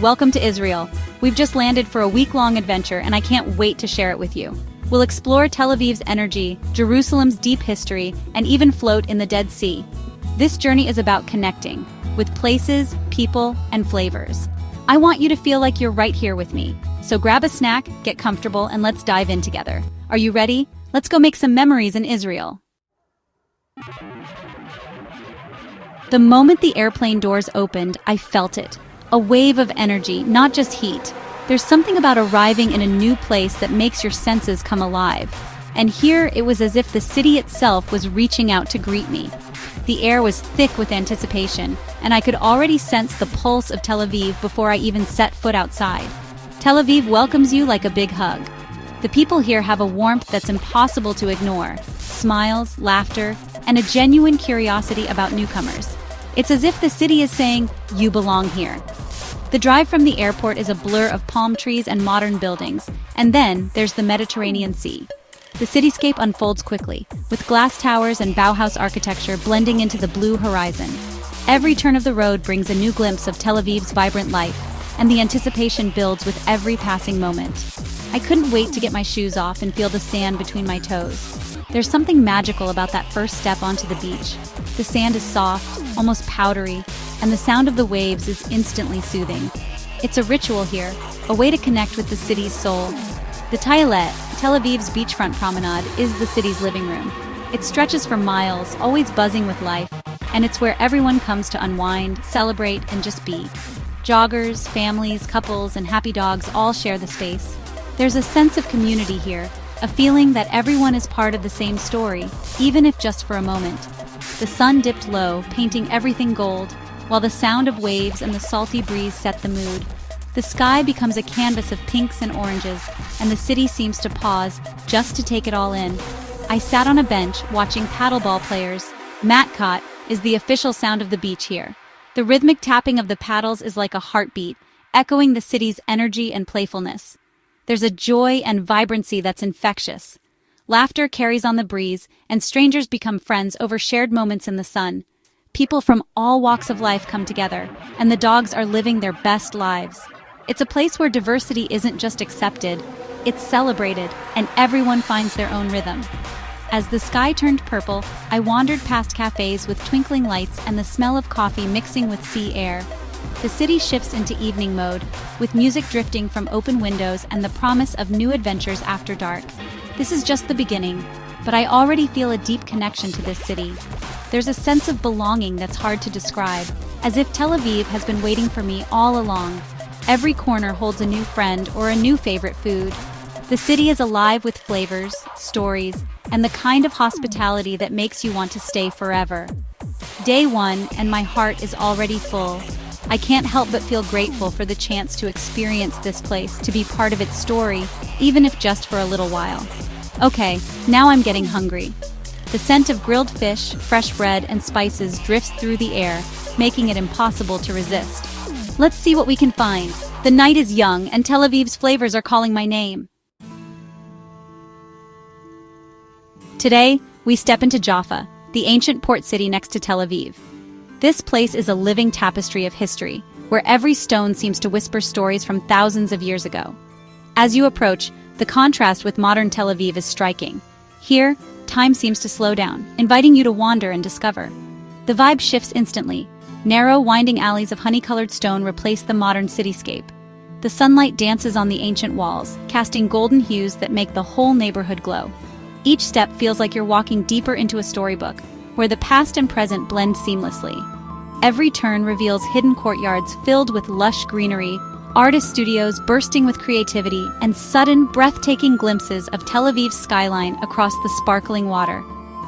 welcome to Israel. We've just landed for a week-long adventure and I can't wait to share it with you. We'll explore Tel Aviv's energy, Jerusalem's deep history, and even float in the Dead Sea. This journey is about connecting with places, people, and flavors. I want you to feel like you're right here with me. So grab a snack, get comfortable, and let's dive in together. Are you ready? Let's go make some memories in Israel. The moment the airplane doors opened, I felt it. A wave of energy, not just heat. There's something about arriving in a new place that makes your senses come alive. And here, it was as if the city itself was reaching out to greet me. The air was thick with anticipation, and I could already sense the pulse of Tel Aviv before I even set foot outside. Tel Aviv welcomes you like a big hug. The people here have a warmth that's impossible to ignore. Smiles, laughter, and a genuine curiosity about newcomers. It's as if the city is saying, you belong here. The drive from the airport is a blur of palm trees and modern buildings, and then there's the Mediterranean Sea. The cityscape unfolds quickly, with glass towers and Bauhaus architecture blending into the blue horizon. Every turn of the road brings a new glimpse of Tel Aviv's vibrant life, and the anticipation builds with every passing moment. I couldn't wait to get my shoes off and feel the sand between my toes. There's something magical about that first step onto the beach. The sand is soft, almost powdery, and the sound of the waves is instantly soothing. It's a ritual here, a way to connect with the city's soul. The Tailet, Tel Aviv's beachfront promenade, is the city's living room. It stretches for miles, always buzzing with life, and it's where everyone comes to unwind, celebrate, and just be. Joggers, families, couples, and happy dogs all share the space. There's a sense of community here, a feeling that everyone is part of the same story, even if just for a moment. The sun dipped low, painting everything gold, while the sound of waves and the salty breeze set the mood. The sky becomes a canvas of pinks and oranges, and the city seems to pause just to take it all in. I sat on a bench watching paddleball players. Matkat is the official sound of the beach here. The rhythmic tapping of the paddles is like a heartbeat, echoing the city's energy and playfulness. There's a joy and vibrancy that's infectious. Laughter carries on the breeze, and strangers become friends over shared moments in the sun. People from all walks of life come together, and the dogs are living their best lives. It's a place where diversity isn't just accepted, it's celebrated, and everyone finds their own rhythm. As the sky turned purple, I wandered past cafes with twinkling lights and the smell of coffee mixing with sea air. The city shifts into evening mode, with music drifting from open windows and the promise of new adventures after dark. This is just the beginning, but I already feel a deep connection to this city. There's a sense of belonging that's hard to describe, as if Tel Aviv has been waiting for me all along. Every corner holds a new friend or a new favorite food. The city is alive with flavors, stories, and the kind of hospitality that makes you want to stay forever. Day one, and my heart is already full. I can't help but feel grateful for the chance to experience this place, to be part of its story, even if just for a little while. Okay, now I'm getting hungry. The scent of grilled fish, fresh bread, and spices drifts through the air, making it impossible to resist. Let's see what we can find. The night is young, and Tel Aviv's flavors are calling my name. Today, we step into Jaffa, the ancient port city next to Tel Aviv. This place is a living tapestry of history, where every stone seems to whisper stories from thousands of years ago. As you approach, the contrast with modern Tel Aviv is striking. Here, time seems to slow down, inviting you to wander and discover. The vibe shifts instantly. Narrow, winding alleys of honey-colored stone replace the modern cityscape. The sunlight dances on the ancient walls, casting golden hues that make the whole neighborhood glow. Each step feels like you're walking deeper into a storybook, where the past and present blend seamlessly. Every turn reveals hidden courtyards filled with lush greenery, artist studios bursting with creativity, and sudden, breathtaking glimpses of Tel Aviv's skyline across the sparkling water.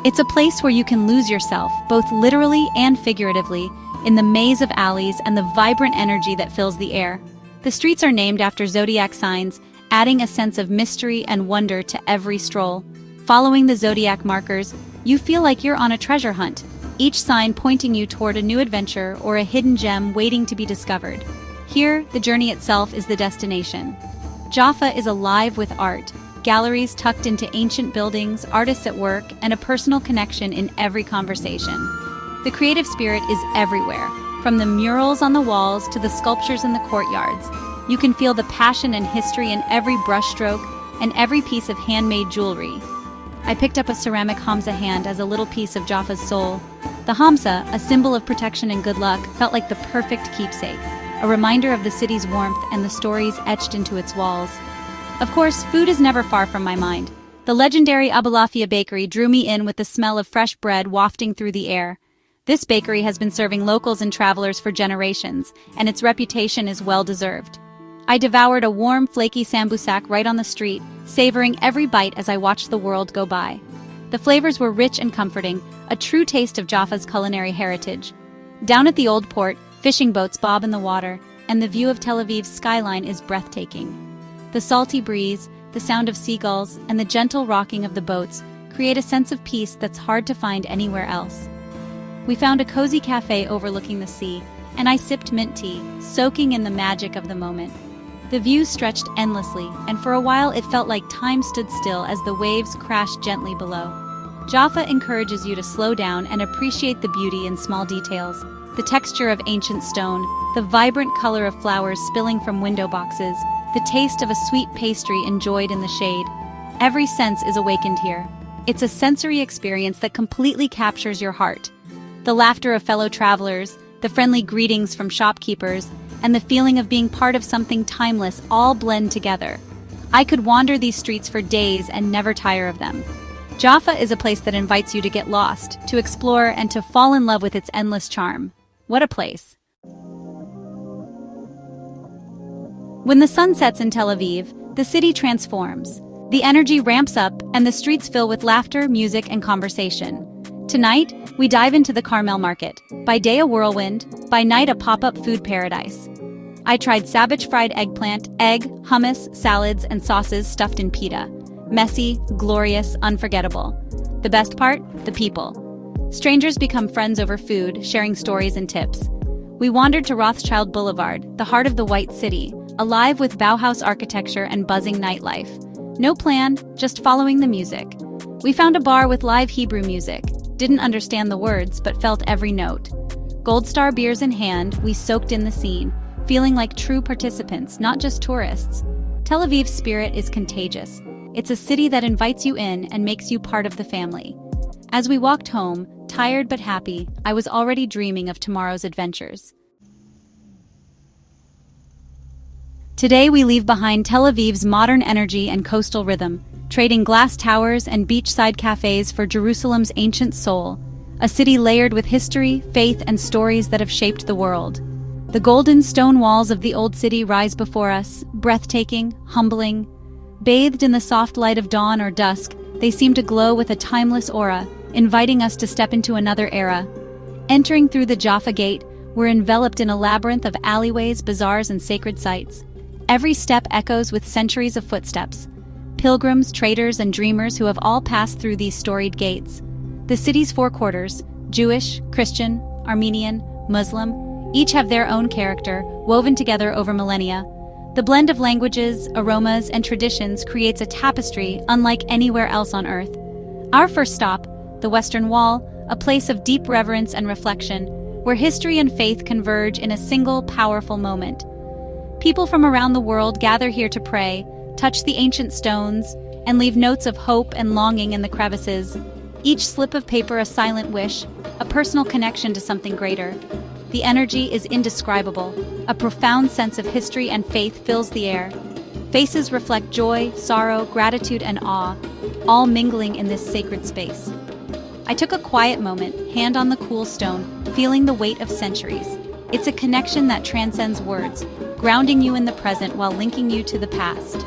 It's a place where you can lose yourself, both literally and figuratively, in the maze of alleys and the vibrant energy that fills the air. The streets are named after zodiac signs, adding a sense of mystery and wonder to every stroll. Following the zodiac markers, you feel like you're on a treasure hunt, each sign pointing you toward a new adventure or a hidden gem waiting to be discovered. Here, the journey itself is the destination. Jaffa is alive with art, galleries tucked into ancient buildings, artists at work, and a personal connection in every conversation. The creative spirit is everywhere, From the murals on the walls to the sculptures in the courtyards, you can feel the passion and history in every brushstroke and every piece of handmade jewelry. I picked up a ceramic Hamza hand as a little piece of Jaffa's soul. The Hamza, a symbol of protection and good luck, felt like the perfect keepsake, a reminder of the city's warmth and the stories etched into its walls. Of course, food is never far from my mind. The legendary Abalafia bakery drew me in with the smell of fresh bread wafting through the air. This bakery has been serving locals and travelers for generations, and its reputation is well-deserved. I devoured a warm, flaky sambusak right on the street, savoring every bite as I watched the world go by. The flavors were rich and comforting, a true taste of Jaffa's culinary heritage. Down at the old port, fishing boats bob in the water, and the view of Tel Aviv's skyline is breathtaking. The salty breeze, the sound of seagulls, and the gentle rocking of the boats create a sense of peace that's hard to find anywhere else. We found a cozy cafe overlooking the sea, and I sipped mint tea, soaking in the magic of the moment. The view stretched endlessly, and for a while it felt like time stood still as the waves crashed gently below. Jaffa encourages you to slow down and appreciate the beauty in small details, the texture of ancient stone, the vibrant color of flowers spilling from window boxes, the taste of a sweet pastry enjoyed in the shade. Every sense is awakened here. It's a sensory experience that completely captures your heart. The laughter of fellow travelers, the friendly greetings from shopkeepers, and the feeling of being part of something timeless all blend together. I could wander these streets for days and never tire of them. Jaffa is a place that invites you to get lost, to explore, and to fall in love with its endless charm. What a place! When the sun sets in Tel Aviv, the city transforms. The energy ramps up, and the streets fill with laughter, music, and conversation. Tonight, we dive into the Carmel Market. By day a whirlwind, by night a pop-up food paradise. I tried savage fried eggplant, egg, hummus, salads, and sauces stuffed in pita. Messy, glorious, unforgettable. The best part? The people. Strangers become friends over food, sharing stories and tips. We wandered to Rothschild Boulevard, the heart of the White City, alive with Bauhaus architecture and buzzing nightlife. No plan, just following the music. We found a bar with live Hebrew music. Didn't understand the words, but felt every note. Gold Star beers in hand, we soaked in the scene, feeling like true participants, not just tourists. Tel Aviv's spirit is contagious. It's a city that invites you in and makes you part of the family. As we walked home, tired but happy, I was already dreaming of tomorrow's adventures. Today we leave behind Tel Aviv's modern energy and coastal rhythm, trading glass towers and beachside cafes for Jerusalem's ancient soul, a city layered with history, faith, and stories that have shaped the world. The golden stone walls of the old city rise before us, breathtaking, humbling. Bathed in the soft light of dawn or dusk, they seem to glow with a timeless aura, inviting us to step into another era. Entering through the Jaffa Gate, we're enveloped in a labyrinth of alleyways, bazaars, and sacred sites. Every step echoes with centuries of footsteps. Pilgrims, traders, and dreamers who have all passed through these storied gates. The city's four quarters, Jewish, Christian, Armenian, Muslim, each have their own character, woven together over millennia. The blend of languages, aromas, and traditions creates a tapestry unlike anywhere else on Earth. Our first stop, the Western Wall, a place of deep reverence and reflection, where history and faith converge in a single, powerful moment. People from around the world gather here to pray, touch the ancient stones, and leave notes of hope and longing in the crevices. Each slip of paper a silent wish, a personal connection to something greater. The energy is indescribable. A profound sense of history and faith fills the air. Faces reflect joy, sorrow, gratitude, and awe, all mingling in this sacred space. I took a quiet moment, hand on the cool stone, feeling the weight of centuries. It's a connection that transcends words, grounding you in the present while linking you to the past.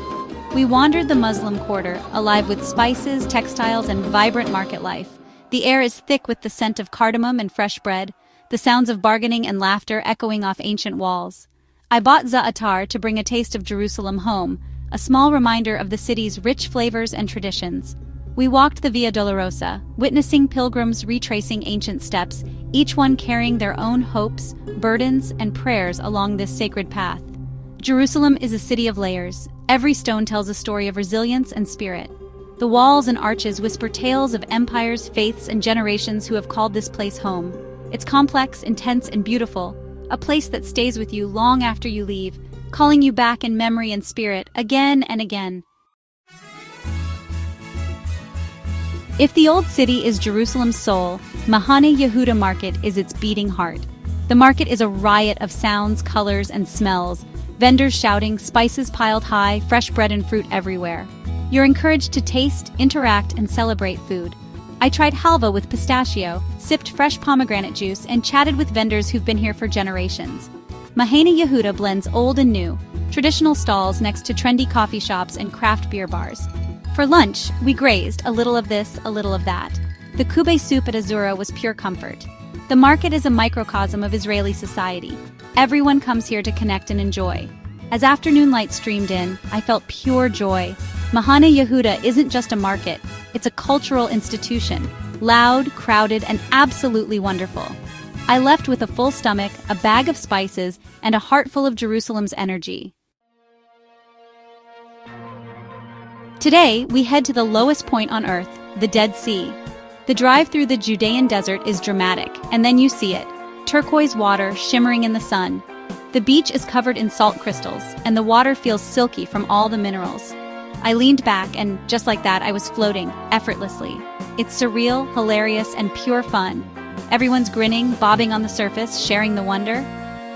We wandered the Muslim quarter, alive with spices, textiles, and vibrant market life. The air is thick with the scent of cardamom and fresh bread, the sounds of bargaining and laughter echoing off ancient walls. I bought za'atar to bring a taste of Jerusalem home, a small reminder of the city's rich flavors and traditions. We walked the Via Dolorosa, witnessing pilgrims retracing ancient steps, each one carrying their own hopes, burdens, and prayers along this sacred path. Jerusalem is a city of layers. Every stone tells a story of resilience and spirit. The walls and arches whisper tales of empires, faiths, and generations who have called this place home. It's complex, intense, and beautiful, a place that stays with you long after you leave, calling you back in memory and spirit again and again. If the Old City is Jerusalem's soul, Mahane Yehuda Market is its beating heart. The market is a riot of sounds, colors, and smells, vendors shouting, spices piled high, fresh bread and fruit everywhere. You're encouraged to taste, interact, and celebrate food. I tried halva with pistachio, sipped fresh pomegranate juice, and chatted with vendors who've been here for generations. Mahane Yehuda blends old and new, traditional stalls next to trendy coffee shops and craft beer bars. For lunch, we grazed a little of this, a little of that. The kube soup at Azura was pure comfort. The market is a microcosm of Israeli society. Everyone comes here to connect and enjoy. As afternoon light streamed in, I felt pure joy. Mahane Yehuda isn't just a market, it's a cultural institution. Loud, crowded, and absolutely wonderful. I left with a full stomach, a bag of spices, and a heart full of Jerusalem's energy. Today, we head to the lowest point on Earth, the Dead Sea. The drive through the Judean desert is dramatic, and then you see it. Turquoise water shimmering in the sun. The beach is covered in salt crystals, and the water feels silky from all the minerals. I leaned back, and just like that, I was floating, effortlessly. It's surreal, hilarious, and pure fun. Everyone's grinning, bobbing on the surface, sharing the wonder.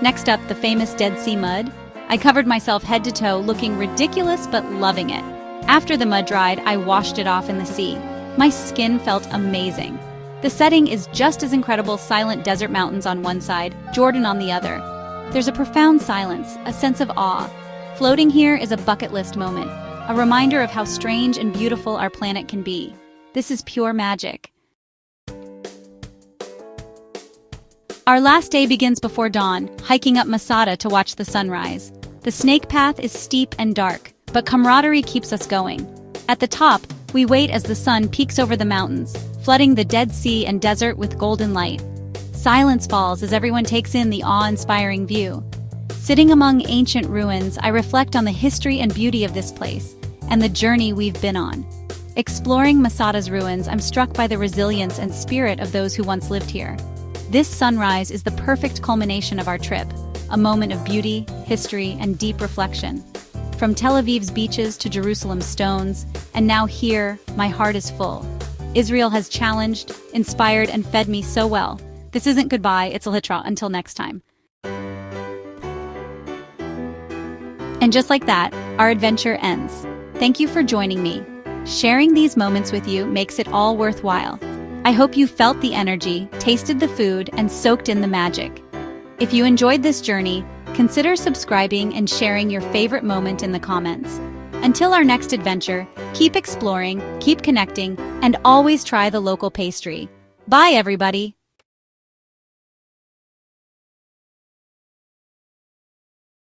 Next up, the famous Dead Sea mud. I covered myself head to toe, looking ridiculous but loving it. After the mud dried, I washed it off in the sea. My skin felt amazing. The setting is just as incredible: silent desert mountains on one side, Jordan on the other. There's a profound silence, a sense of awe. Floating here is a bucket list moment, a reminder of how strange and beautiful our planet can be. This is pure magic. Our last day begins before dawn, hiking up Masada to watch the sunrise. The snake path is steep and dark, but camaraderie keeps us going. At the top, we wait as the sun peeks over the mountains, flooding the Dead Sea and desert with golden light. Silence falls as everyone takes in the awe-inspiring view. Sitting among ancient ruins, I reflect on the history and beauty of this place, and the journey we've been on. Exploring Masada's ruins, I'm struck by the resilience and spirit of those who once lived here. This sunrise is the perfect culmination of our trip, a moment of beauty, history, and deep reflection. From Tel Aviv's beaches to Jerusalem's stones, and now here, my heart is full. Israel has challenged, inspired, and fed me so well. This isn't goodbye, it's a litra. Until next time. And just like that, our adventure ends. Thank you for joining me. Sharing these moments with you makes it all worthwhile. I hope you felt the energy, tasted the food, and soaked in the magic. If you enjoyed this journey, consider subscribing and sharing your favorite moment in the comments. Until our next adventure, keep exploring, keep connecting, and always try the local pastry. Bye, everybody!